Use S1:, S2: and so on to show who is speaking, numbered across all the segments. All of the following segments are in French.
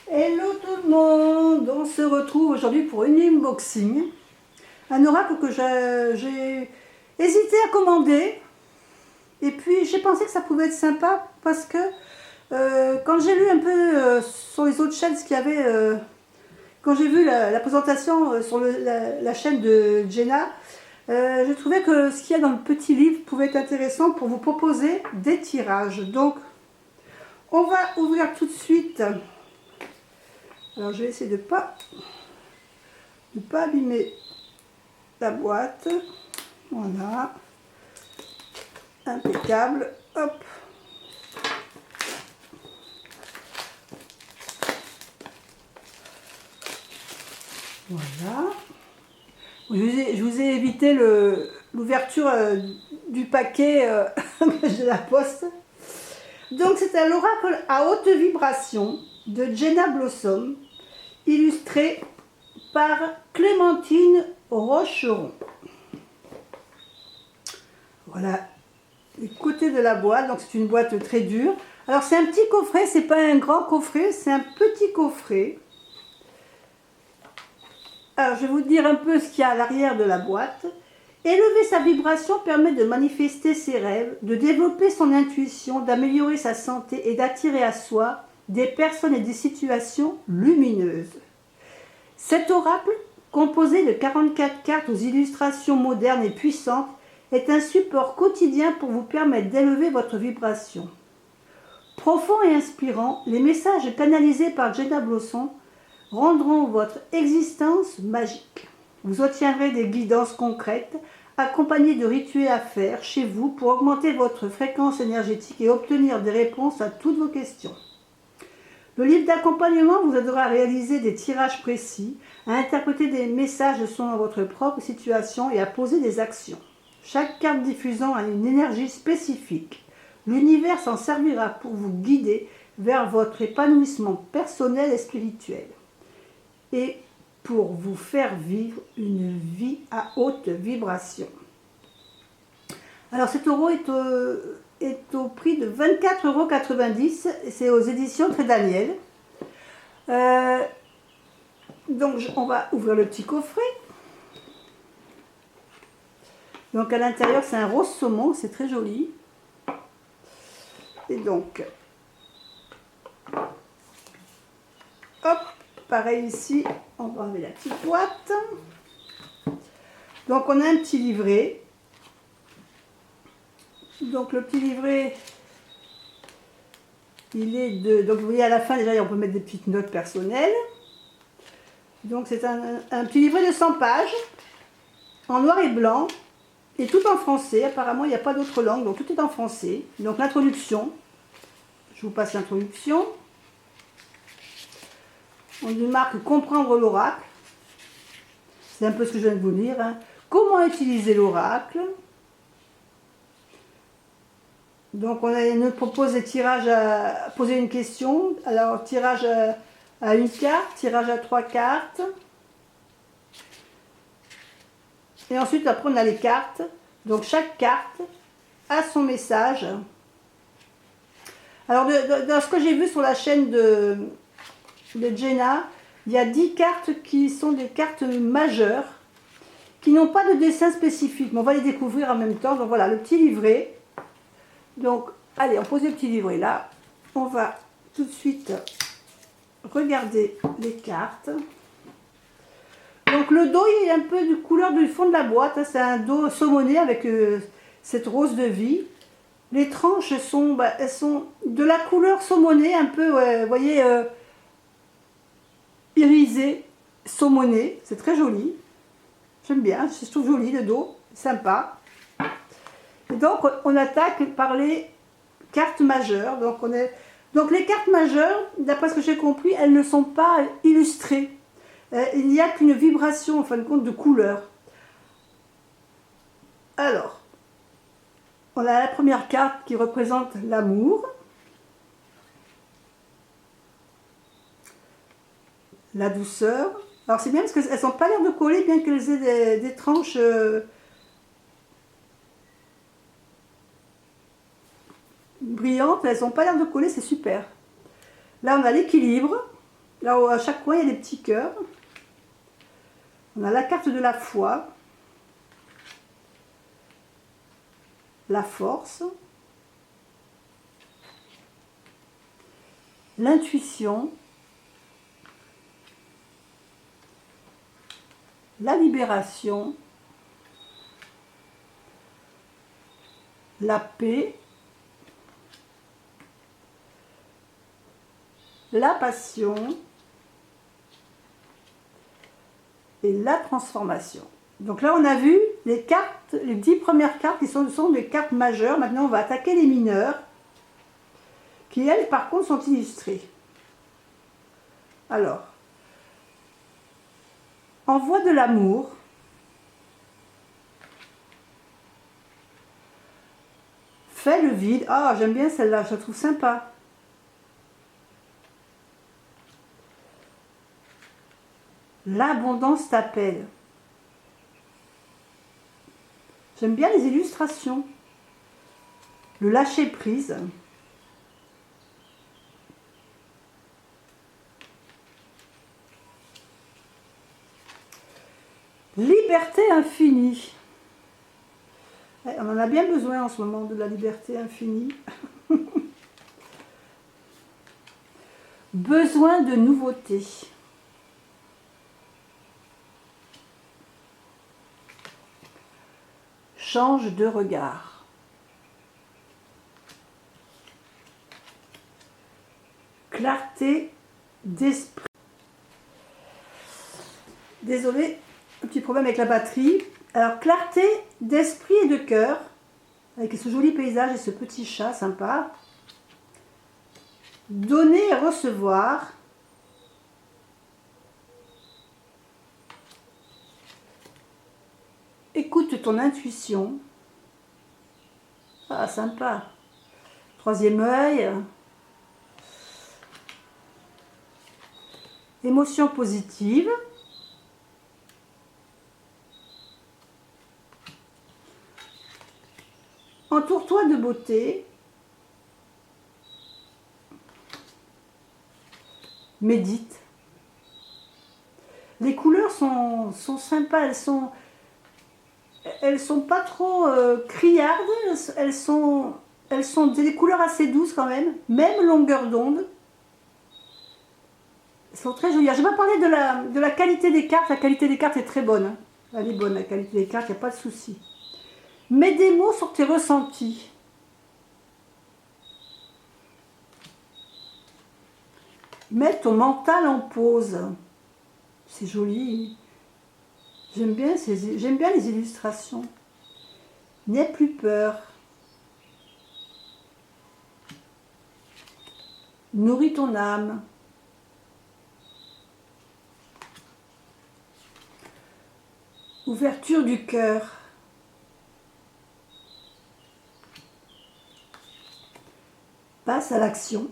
S1: Hello tout le monde, on se retrouve aujourd'hui pour une unboxing. Un oracle que j'ai hésité à commander. Et puis j'ai pensé que ça pouvait être sympa parce que quand j'ai lu un peu sur les autres chaînes ce qu'il y avait, quand j'ai vu la présentation sur la chaîne de Jenna, je trouvais que ce qu'il y a dans le petit livre pouvait être intéressant pour vous proposer des tirages. Donc on va ouvrir tout de suite. Alors je vais essayer de ne pas abîmer la boîte. Voilà. Impeccable. Hop. Voilà. Je vous ai évité l'ouverture du paquet de la poste. Donc c'est un oracle à haute vibration de Jenna Blossom, illustré par Clémentine Rocheron. Voilà les côtés de la boîte, donc c'est une boîte très dure. Alors c'est un petit coffret, c'est pas un grand coffret, c'est un petit coffret. Alors je vais vous dire un peu ce qu'il y a à l'arrière de la boîte. Élever sa vibration permet de manifester ses rêves, de développer son intuition, d'améliorer sa santé et d'attirer à soi des personnes et des situations lumineuses. Cet oracle, composé de 44 cartes aux illustrations modernes et puissantes, est un support quotidien pour vous permettre d'élever votre vibration. Profond et inspirant, les messages canalisés par Jenna Blossom rendront votre existence magique. Vous obtiendrez des guidances concrètes, accompagnées de rituels à faire chez vous pour augmenter votre fréquence énergétique et obtenir des réponses à toutes vos questions. Le livre d'accompagnement vous aidera à réaliser des tirages précis, à interpréter des messages selon votre propre situation et à poser des actions. Chaque carte diffusant a une énergie spécifique. L'univers s'en servira pour vous guider vers votre épanouissement personnel et spirituel et pour vous faire vivre une vie à haute vibration. Alors cet euro est au prix de 24,90 €, c'est aux éditions Très Daniel. Donc on va ouvrir le petit coffret. Donc à l'intérieur c'est un rose saumon, c'est très joli. Et donc, hop, pareil ici, on va enlever la petite boîte. Donc on a un petit livret. Donc le petit livret, il est de... Donc vous voyez à la fin déjà on peut mettre des petites notes personnelles. Donc c'est un petit livret de 100 pages, en noir et blanc, et tout en français. Apparemment il n'y a pas d'autre langue, donc tout est en français. Donc l'introduction, je vous passe l'introduction. On nous marque comprendre l'oracle. C'est un peu ce que je viens de vous dire. Hein. Comment utiliser l'oracle? Donc on nous propose des tirages à poser une question. Alors tirage à une carte, tirage à 3 cartes. Et ensuite après on a les cartes. Donc chaque carte a son message. Alors dans ce que j'ai vu sur la chaîne de Jenna, il y a 10 cartes qui sont des cartes majeures, qui n'ont pas de dessin spécifique, mais on va les découvrir en même temps. Donc voilà, le petit livret. Donc, allez, on pose le petit livret là. On va tout de suite regarder les cartes. Donc le dos, il est un peu du couleur du fond de la boîte. Hein. C'est un dos saumoné avec cette rose de vie. Les tranches sont, elles sont de la couleur saumonée, un peu, vous voyez, irisé, saumoné. C'est très joli. J'aime bien, je trouve joli le dos, sympa. Et donc on attaque par les cartes majeures. Donc les cartes majeures, d'après ce que j'ai compris, elles ne sont pas illustrées. Il n'y a qu'une vibration en fin de compte de couleur. Alors, on a la première carte qui représente l'amour, la douceur. Alors c'est bien parce qu'elles n'ont pas l'air de coller, bien qu'elles aient des tranches brillantes, elles n'ont pas l'air de coller, c'est super. Là on a l'équilibre, Là, à chaque coin, il y a des petits cœurs. On a la carte de la foi, la force, l'intuition, la libération, la paix, la passion et la transformation. Donc là, on a vu les cartes, les 10 premières cartes qui sont des cartes majeures. Maintenant, on va attaquer les mineures, qui elles, par contre, sont illustrées. Alors, envoie de l'amour, fais le vide. Ah, j'aime bien celle-là, je la trouve sympa. L'abondance t'appelle. J'aime bien les illustrations. Le lâcher prise. Liberté infinie. On en a bien besoin en ce moment de la liberté infinie. Besoin de nouveauté. Change de regard. Clarté d'esprit. Désolée, un petit problème avec la batterie. Alors, clarté d'esprit et de cœur, avec ce joli paysage et ce petit chat sympa. Donner et recevoir. Écoute ton intuition. Ah, sympa. Troisième œil. Émotion positive. Entoure-toi de beauté. Médite. Les couleurs sont sympas, elles sont pas trop criardes, elles sont des couleurs assez douces quand même longueur d'onde. Elles sont très jolies. Je vais pas parler de la qualité des cartes, la qualité des cartes est très bonne. Hein. Elle est bonne, la qualité des cartes, il n'y a pas de souci. Mets des mots sur tes ressentis. Mets ton mental en pause. C'est joli. J'aime bien les illustrations. N'aie plus peur. Nourris ton âme. Ouverture du cœur. Passe à l'action.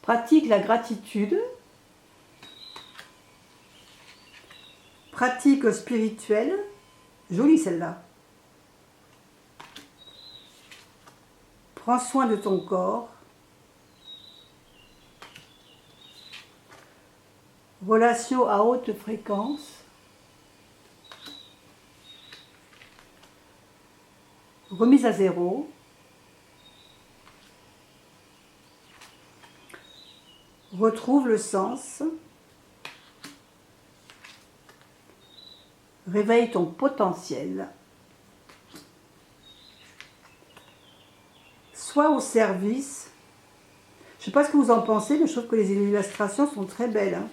S1: Pratique la gratitude. Pratique spirituelle. Jolie celle-là. Prends soin de ton corps. Relation à haute fréquence. Remise à zéro. Retrouve le sens. Réveille ton potentiel. Sois au service. Je ne sais pas ce que vous en pensez, mais je trouve que les illustrations sont très belles. Hein.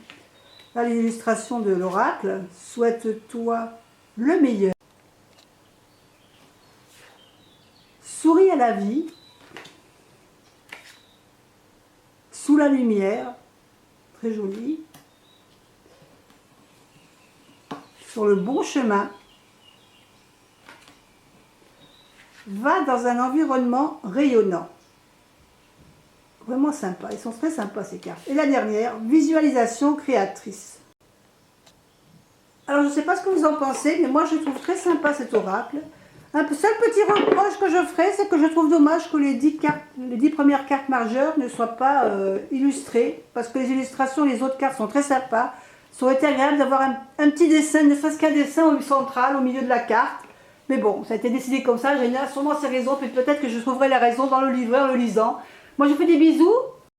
S1: Là, l'illustration de l'oracle. Souhaite-toi le meilleur. Souris à la vie. Sous la lumière. Très joli. Sur le bon chemin. Va dans un environnement rayonnant. Vraiment sympa. Ils sont très sympas ces cartes. Et la dernière, visualisation créatrice. Alors je ne sais pas ce que vous en pensez, mais moi je trouve très sympa cet oracle. Un seul petit reproche que je ferai, c'est que je trouve dommage que les 10 premières cartes majeures ne soient pas illustrées, parce que les illustrations, les autres cartes sont très sympas. Ça aurait été agréable d'avoir un petit dessin, ne serait-ce qu'un dessin central au milieu de la carte. Mais bon, ça a été décidé comme ça, j'ai sûrement ses raisons, puis peut-être que je trouverai la raison dans le livret en le lisant. Moi je vous fais des bisous,